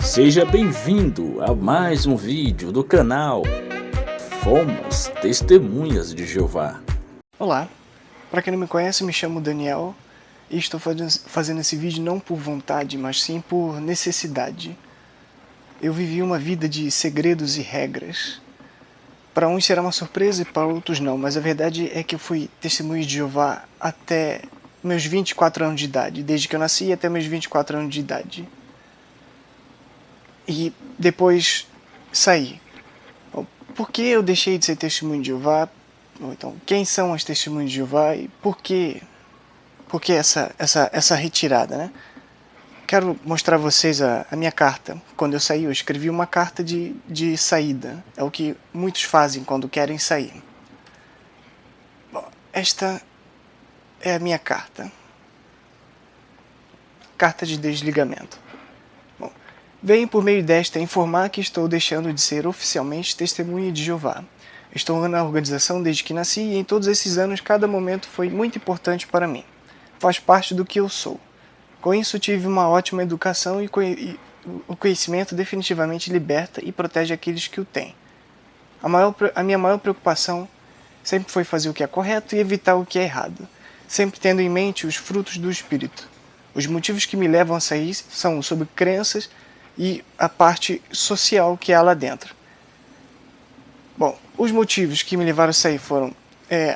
Seja bem-vindo a mais um vídeo do canal Fomos Testemunhas de Jeová. Olá, para quem não me conhece, me chamo Daniel e estou fazendo esse vídeo não por vontade, mas sim por necessidade. Eu vivi uma vida de segredos e regras. Para uns será uma surpresa e para outros não, mas a verdade é que eu fui testemunha de Jeová até meus 24 anos de idade, desde que eu nasci até meus 24 anos de idade. E depois saí. Por que eu deixei de ser testemunho de Jeová? Então, quem são as testemunhas de Jeová e por que essa retirada, né? Quero mostrar a vocês a minha carta. Quando eu saí, eu escrevi uma carta de saída. É o que muitos fazem quando querem sair. Bom, esta é a minha carta. Carta de desligamento. Bom, venho por meio desta informar que estou deixando de ser oficialmente testemunha de Jeová. Estou na organização desde que nasci e em todos esses anos cada momento foi muito importante para mim. Faz parte do que eu sou. Com isso tive uma ótima educação e o conhecimento definitivamente liberta e protege aqueles que o têm. A minha maior preocupação sempre foi fazer o que é correto e evitar o que é errado, sempre tendo em mente os frutos do Espírito. Os motivos que me levam a sair são sobre crenças e a parte social que há lá dentro. Bom, os motivos que me levaram a sair foram,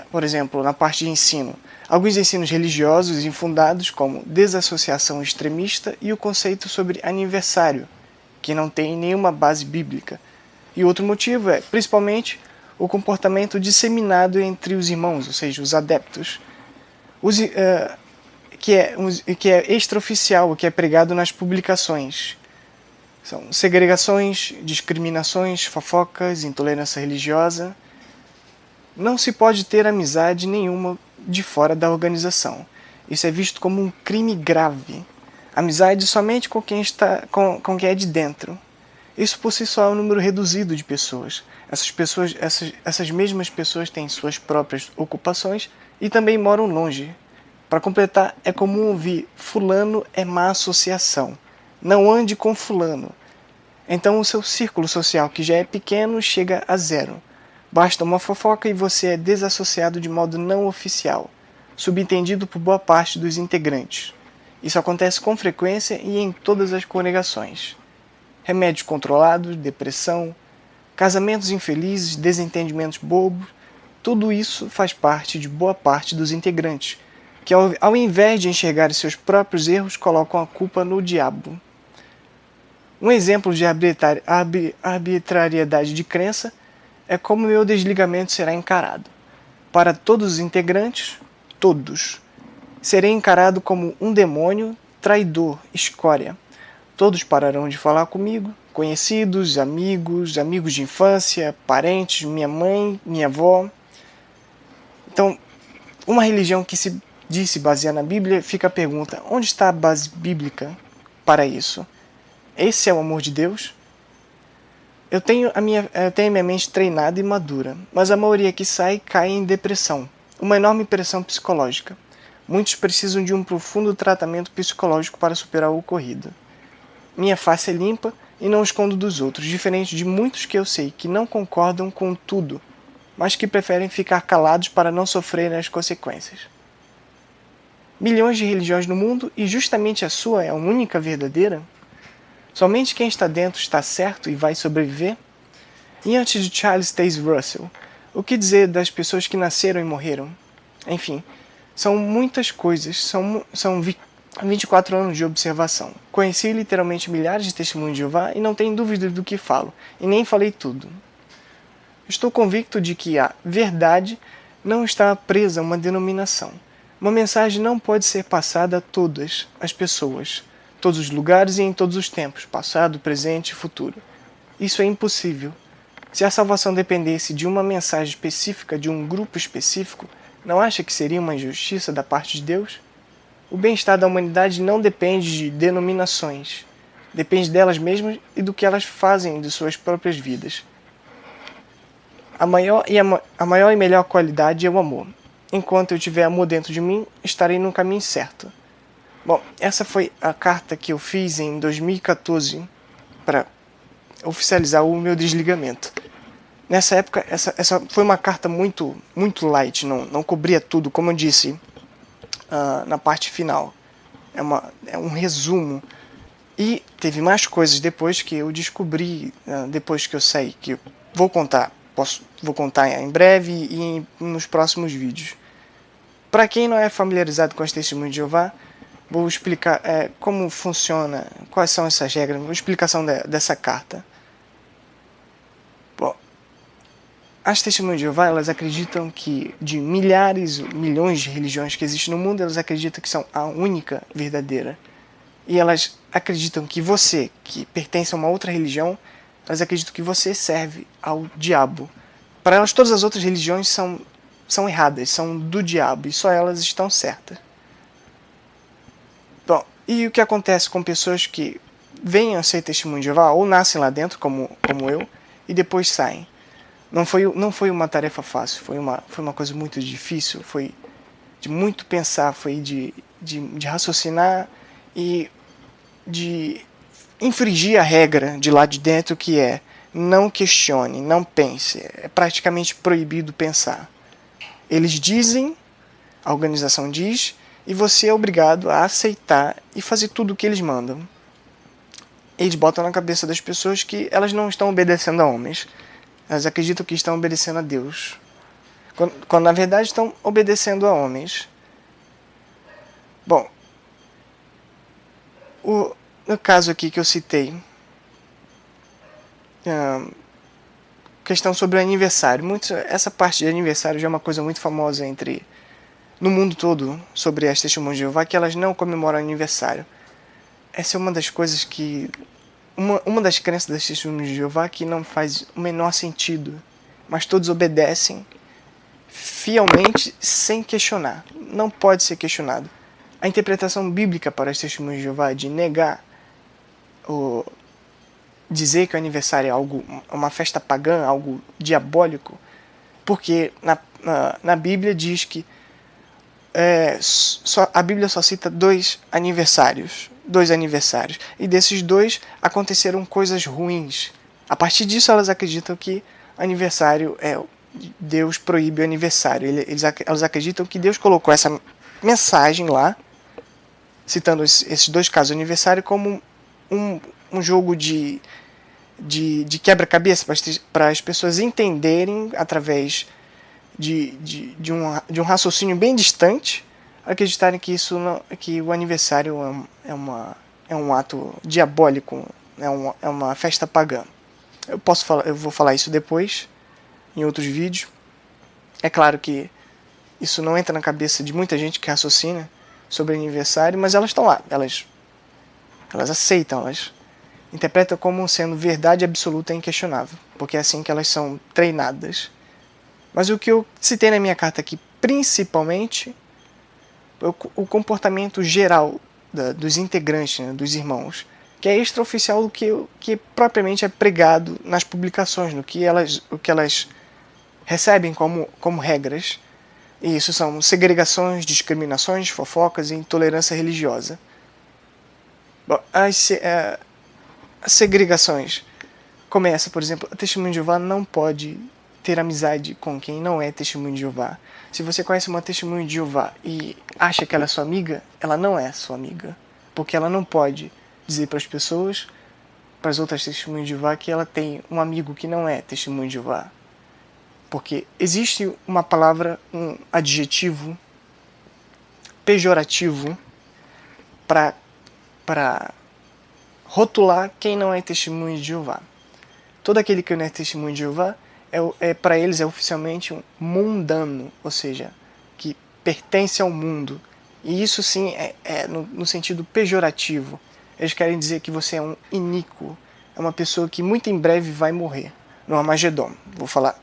por exemplo, na parte de ensino, alguns ensinos religiosos infundados como desassociação extremista e o conceito sobre aniversário, que não tem nenhuma base bíblica. E outro motivo é, principalmente, o comportamento disseminado entre os irmãos, ou seja, os adeptos, que é extraoficial, o que é pregado nas publicações. São segregações, discriminações, fofocas, intolerância religiosa. Não se pode ter amizade nenhuma de fora da organização. Isso é visto como um crime grave. Amizade somente com quem é de dentro. Isso por si só é um número reduzido de pessoas. Essas mesmas pessoas têm suas próprias ocupações e também moram longe. Para completar, é comum ouvir fulano é má associação. Não ande com fulano. Então o seu círculo social, que já é pequeno, chega a zero. Basta uma fofoca e você é desassociado de modo não oficial, subentendido por boa parte dos integrantes. Isso acontece com frequência e em todas as congregações. Remédios controlados, depressão, casamentos infelizes, desentendimentos bobos, tudo isso faz parte de boa parte dos integrantes, que ao invés de enxergar seus próprios erros, colocam a culpa no diabo. Um exemplo de arbitrariedade de crença é como meu desligamento será encarado. Para todos os integrantes, todos, serei encarado como um demônio, traidor, escória. Todos pararão de falar comigo, conhecidos, amigos de infância, parentes, minha mãe, minha avó. Então, uma religião que se diz se basear na Bíblia, fica a pergunta, onde está a base bíblica para isso? Esse é o amor de Deus? Eu tenho a minha mente treinada e madura, mas a maioria que sai cai em depressão, uma enorme pressão psicológica. Muitos precisam de um profundo tratamento psicológico para superar o ocorrido. Minha face é limpa e não escondo dos outros, diferente de muitos que eu sei que não concordam com tudo, mas que preferem ficar calados para não sofrerem as consequências. Milhões de religiões no mundo e justamente a sua é a única verdadeira? Somente quem está dentro está certo e vai sobreviver? E antes de Charles Taze Russell, o que dizer das pessoas que nasceram e morreram? Enfim, são muitas coisas, são 24 anos de observação. Conheci literalmente milhares de testemunhos de Jeová e não tenho dúvida do que falo, e nem falei tudo. Estou convicto de que a verdade não está presa a uma denominação. Uma mensagem não pode ser passada a todas as pessoas, todos os lugares e em todos os tempos, passado, presente e futuro. Isso é impossível. Se a salvação dependesse de uma mensagem específica, de um grupo específico, não acha que seria uma injustiça da parte de Deus? O bem-estar da humanidade não depende de denominações. Depende delas mesmas e do que elas fazem de suas próprias vidas. A maior e melhor qualidade é o amor. Enquanto eu tiver amor dentro de mim, estarei no caminho certo. Bom, essa foi a carta que eu fiz em 2014 para oficializar o meu desligamento. Nessa época, essa foi uma carta muito light, não cobria tudo, como eu disse na parte final. É um resumo. E teve mais coisas depois que eu descobri, depois que eu saí, que eu vou contar em breve e nos próximos vídeos. Para quem não é familiarizado com as Testemunhas de Jeová, vou explicar como funciona, quais são essas regras, uma explicação dessa carta. Bom, as Testemunhas de Jeová, elas acreditam que de milhões de religiões que existem no mundo, elas acreditam que são a única verdadeira. E elas acreditam que você, que pertence a uma outra religião, elas acreditam que você serve ao diabo. Para elas, todas as outras religiões são erradas, são do diabo, e só elas estão certas. Bom, e o que acontece com pessoas que vêm a ser testemunho de Jeová, ou nascem lá dentro, como eu, e depois saem? Não foi uma tarefa fácil, foi uma coisa muito difícil, foi de muito pensar, foi de raciocinar e de infringir a regra de lá de dentro, que é não questione, não pense. É praticamente proibido pensar. Eles dizem, a organização diz, e você é obrigado a aceitar e fazer tudo o que eles mandam. Eles botam na cabeça das pessoas que elas não estão obedecendo a homens. Elas acreditam que estão obedecendo a Deus, quando na verdade estão obedecendo a homens. Bom, no caso aqui que eu citei, questão sobre o aniversário. Essa parte de aniversário já é uma coisa muito famosa no mundo todo, sobre as Testemunhas de Jeová, que elas não comemoram aniversário. Essa é uma das coisas que... Uma das crenças das Testemunhas de Jeová que não faz o menor sentido, mas todos obedecem fielmente, sem questionar. Não pode ser questionado. A interpretação bíblica para as Testemunhas de Jeová é de negar, dizer que o aniversário é uma festa pagã, algo diabólico, porque na Bíblia diz que a Bíblia só cita dois aniversários, e desses dois aconteceram coisas ruins. A partir disso, elas acreditam que aniversário Deus proíbe o aniversário. Elas acreditam que Deus colocou essa mensagem lá, citando esses dois casos de aniversário, como um jogo de quebra-cabeça para as pessoas entenderem, através de um raciocínio bem distante, acreditarem que o aniversário é um ato diabólico, é uma festa pagã. Eu vou falar isso depois, em outros vídeos. É claro que isso não entra na cabeça de muita gente que raciocina sobre aniversário, mas elas estão lá, elas aceitam, elas interpretam como sendo verdade absoluta e inquestionável, porque é assim que elas são treinadas. Mas o que eu citei na minha carta aqui, principalmente, o comportamento geral dos integrantes, né, dos irmãos, que é extraoficial do que propriamente é pregado nas publicações, o que elas recebem como regras. E isso são segregações, discriminações, fofocas e intolerância religiosa. Bom, as segregações começam, por exemplo, a Testemunha de Jeová não pode ter amizade com quem não é Testemunha de Jeová. Se você conhece uma Testemunha de Jeová e acha que ela é sua amiga, ela não é sua amiga, porque ela não pode dizer para as pessoas, para as outras Testemunhas de Jeová, que ela tem um amigo que não é Testemunha de Jeová. Porque existe uma palavra, um adjetivo pejorativo para rotular quem não é Testemunha de Jeová. Todo aquele que não é Testemunha de Jeová para eles é oficialmente um mundano, ou seja, que pertence ao mundo. E isso sim é no sentido pejorativo. Eles querem dizer que você é um iníquo, é uma pessoa que muito em breve vai morrer no Armagedon. Vou falar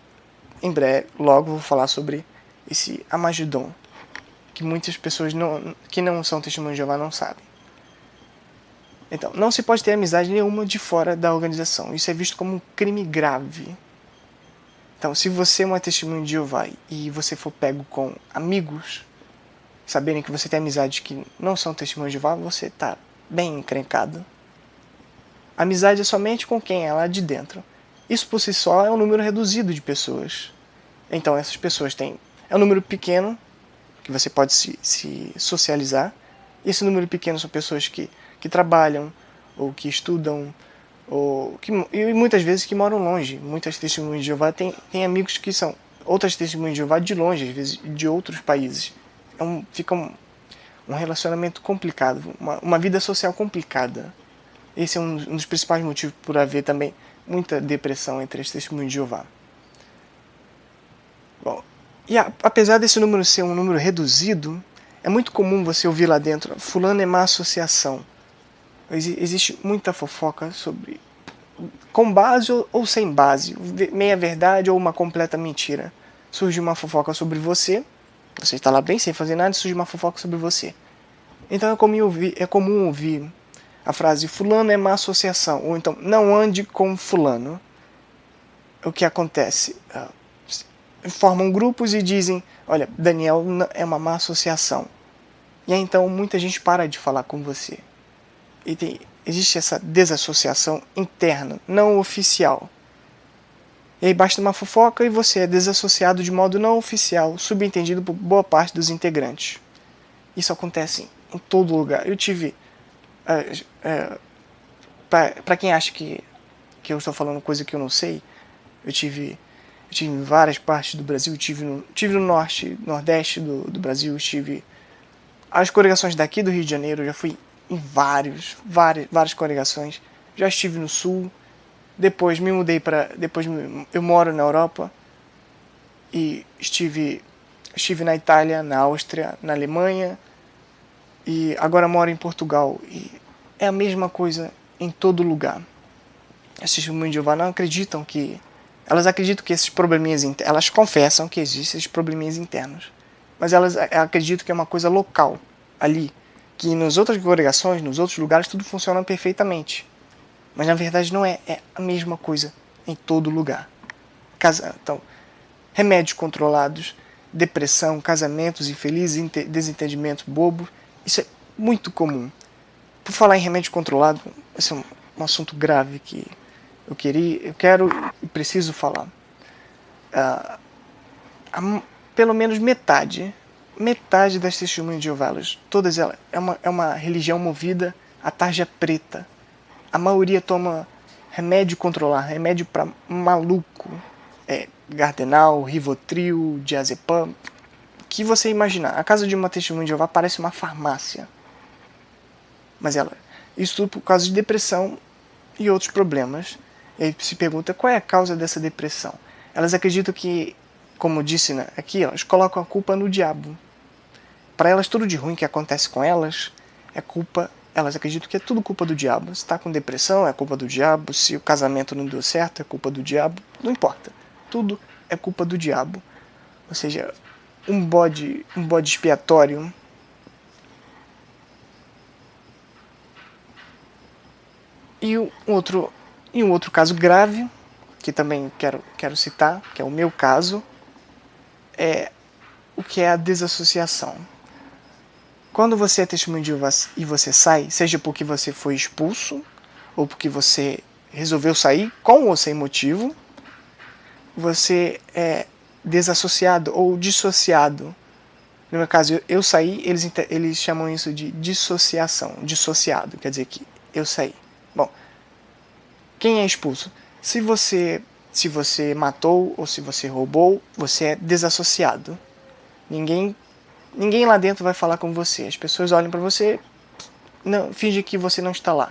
em breve, logo vou falar sobre esse Armagedon, que muitas pessoas que não são Testemunhas de Jeová não sabem. Então, não se pode ter amizade nenhuma de fora da organização. Isso é visto como um crime grave. Então, se você é uma Testemunha de Jeová e você for pego com amigos, saberem que você tem amizades que não são Testemunhas de Jeová, você está bem encrencado. Amizade é somente com quem é lá de dentro. Isso por si só é um número reduzido de pessoas. Então essas pessoas têm... É um número pequeno que você pode se socializar. E esse número pequeno são pessoas que trabalham, ou que estudam, e muitas vezes que moram longe. Muitas testemunhas de Jeová têm amigos que são outras testemunhas de Jeová de longe, às vezes de outros países. Fica um relacionamento complicado, uma vida social complicada. Esse é um dos principais motivos por haver também muita depressão entre as testemunhas de Jeová. Bom, e apesar desse número ser um número reduzido, é muito comum você ouvir lá dentro: fulano é má associação. Existe muita fofoca sobre, com base ou sem base, meia verdade ou uma completa mentira. Surge uma fofoca sobre você está lá bem sem fazer nada e surge uma fofoca sobre você. Então é comum ouvir a frase: fulano é má associação, ou então não ande com fulano. O que acontece? Formam grupos e dizem: olha, Daniel é uma má associação. E aí então muita gente para de falar com você. E existe essa desassociação interna, não oficial. E aí basta uma fofoca e você é desassociado de modo não oficial, subentendido por boa parte dos integrantes. Isso acontece em todo lugar. Eu tive... para quem acha que eu estou falando coisa que eu não sei, eu tive em várias partes do Brasil, tive no norte, nordeste do Brasil, tive as congregações daqui do Rio de Janeiro, eu já fui em várias congregações, já estive no sul, depois eu moro na Europa e estive na Itália, na Áustria, na Alemanha e agora moro em Portugal. E é a mesma coisa em todo lugar. As testemunhas de Jeová não acreditam que... Elas acreditam que esses probleminhas... Elas confessam que existem esses probleminhas internos. Mas elas acreditam que é uma coisa local, ali. Que nas outras congregações, nos outros lugares, tudo funciona perfeitamente. Mas na verdade não é. É a mesma coisa em todo lugar. Então, remédios controlados, depressão, casamentos infelizes, desentendimentos bobos. Isso é muito comum. Por falar em remédio controlado, esse é um assunto grave que eu quero e preciso falar. Pelo menos metade das testemunhas de Jeová, todas elas, é uma religião movida à tarja preta. A maioria toma remédio controlado, remédio para maluco. Gardenal, Rivotril, Diazepam. O que você imaginar. A casa de uma testemunha de Jeová parece uma farmácia. Mas isso tudo por causa de depressão e outros problemas. E aí se pergunta qual é a causa dessa depressão. Elas acreditam que, como disse aqui, elas colocam a culpa no diabo. Para elas, tudo de ruim que acontece com elas é culpa. Elas acreditam que é tudo culpa do diabo. Se está com depressão, é culpa do diabo. Se o casamento não deu certo, é culpa do diabo. Não importa. Tudo é culpa do diabo. Ou seja, um bode expiatório. E um outro caso grave, que também quero citar, que é o meu caso, é o que é a desassociação. Quando você é testemunho de Jeová e você sai, seja porque você foi expulso, ou porque você resolveu sair com ou sem motivo, você é desassociado ou dissociado. No meu caso, eu saí, eles chamam isso de dissociação, dissociado, quer dizer que eu saí. Bom, quem é expulso? Se você matou ou se você roubou, você é desassociado. Ninguém lá dentro vai falar com você. As pessoas olham para você, finge que você não está lá.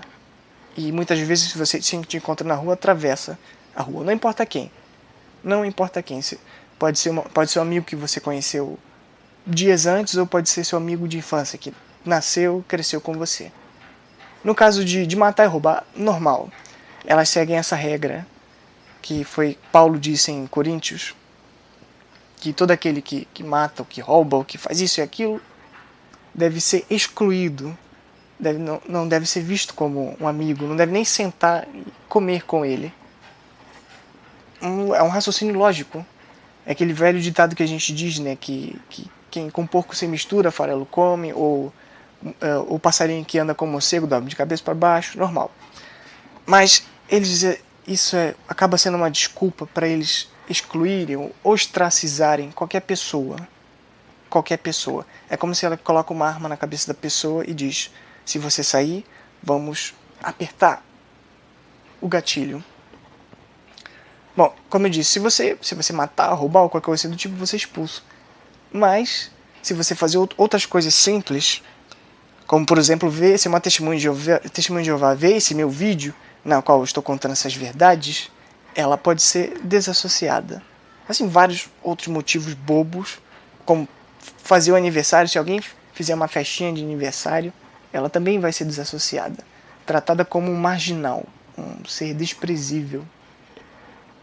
E muitas vezes, se você te encontra na rua, atravessa a rua. Não importa quem. Não importa quem. Pode ser um amigo que você conheceu dias antes, ou pode ser seu amigo de infância, que nasceu, cresceu com você. No caso de matar e roubar, normal. Elas seguem essa regra que Paulo disse em Coríntios, que todo aquele que mata, ou que rouba, ou que faz isso e aquilo, deve ser excluído, não deve ser visto como um amigo, não deve nem sentar e comer com ele. É um raciocínio lógico. É aquele velho ditado que a gente diz, né, que quem com porco se mistura, farelo come, ou o passarinho que anda com morcego dorme de cabeça para baixo, normal. Mas isso acaba sendo uma desculpa para eles excluírem ou ostracizarem qualquer pessoa. Qualquer pessoa. É como se ela coloca uma arma na cabeça da pessoa e diz: se você sair, vamos apertar o gatilho. Bom, como eu disse, se você matar, roubar ou qualquer coisa do tipo, você é expulso. Mas, se você fazer outras coisas simples, como por exemplo, se uma testemunha de Jeová vê esse meu vídeo, na qual eu estou contando essas verdades, ela pode ser desassociada. Assim, vários outros motivos bobos, como fazer o aniversário. Se alguém fizer uma festinha de aniversário, ela também vai ser desassociada, tratada como um marginal, um ser desprezível.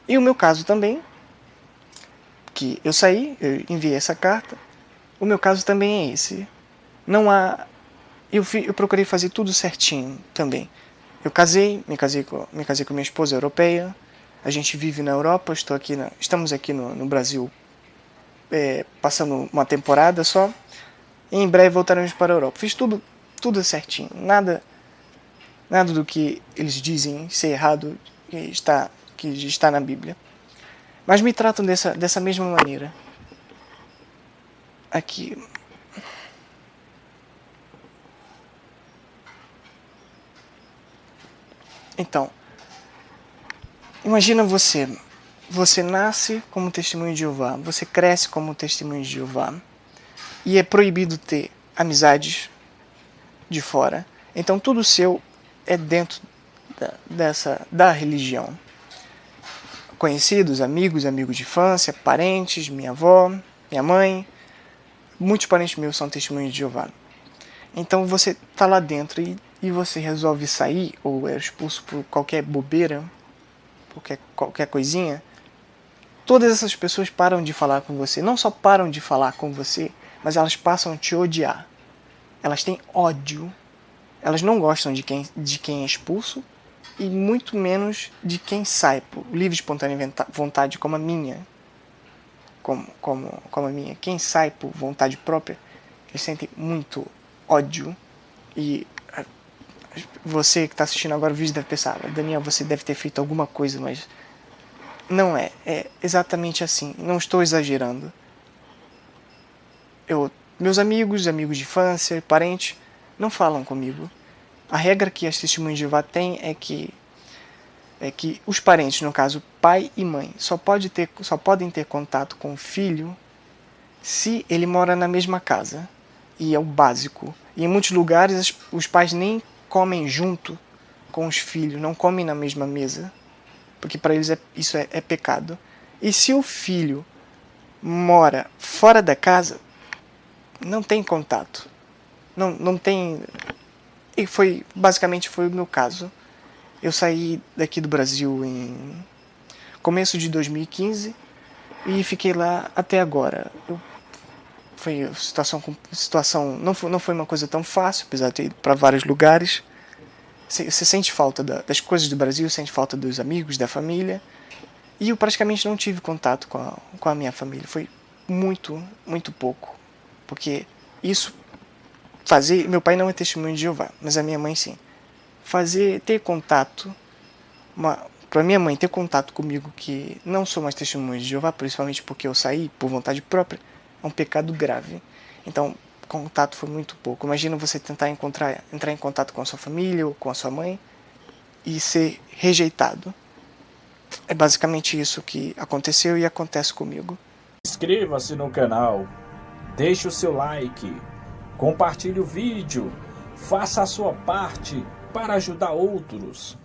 E o meu caso também, que eu enviei essa carta, o meu caso também é esse. Não há... Eu procurei fazer tudo certinho também. Eu me casei com minha esposa europeia, a gente vive na Europa, estamos aqui no Brasil passando uma temporada só, e em breve voltaremos para a Europa. Fiz tudo certinho, nada do que eles dizem ser errado que está na Bíblia. Mas me tratam dessa mesma maneira. Aqui. Então, imagina você. Você nasce como testemunho de Jeová, você cresce como testemunho de Jeová, e é proibido ter amizades de fora. Então tudo seu é dentro da religião. Conhecidos, amigos de infância, parentes, minha avó, minha mãe, muitos parentes meus são testemunhos de Jeová. Então você está lá dentro e você resolve sair, ou é expulso por qualquer bobeira, qualquer coisinha. Todas essas pessoas param de falar com você. Não só param de falar com você, mas elas passam a te odiar. Elas têm ódio. Elas não gostam de quem é expulso, e muito menos de quem sai por livre e espontânea vontade, como a minha. Como a minha. Quem sai por vontade própria, eles sentem muito ódio. E você que está assistindo agora o vídeo deve pensar: Daniel, você deve ter feito alguma coisa, mas não é. É exatamente assim. Não estou exagerando. Meus amigos de infância, parentes, não falam comigo. A regra que as testemunhas de Jeová têm é que os parentes, no caso pai e mãe, só podem ter contato com o filho se ele mora na mesma casa. E é o básico. E em muitos lugares os pais nem comem junto com os filhos, não comem na mesma mesa, porque para eles isso é pecado. E se o filho mora fora da casa, não tem contato. Não tem... E basicamente foi o meu caso. Eu saí daqui do Brasil em começo de 2015 e fiquei lá até agora. Foi situação não foi uma coisa tão fácil, apesar de ter ido para vários lugares. Você sente falta das coisas do Brasil, sente falta dos amigos, da família. E eu praticamente não tive contato com a minha família. Foi muito, muito pouco. Porque meu pai não é testemunho de Jeová, mas a minha mãe sim. Ter contato, para minha mãe ter contato comigo, que não sou mais testemunho de Jeová, principalmente porque eu saí por vontade própria, é um pecado grave. Então, contato foi muito pouco. Imagina você tentar entrar em contato com a sua família ou com a sua mãe e ser rejeitado. É basicamente isso que aconteceu e acontece comigo. Inscreva-se no canal, deixe o seu like, compartilhe o vídeo, faça a sua parte para ajudar outros.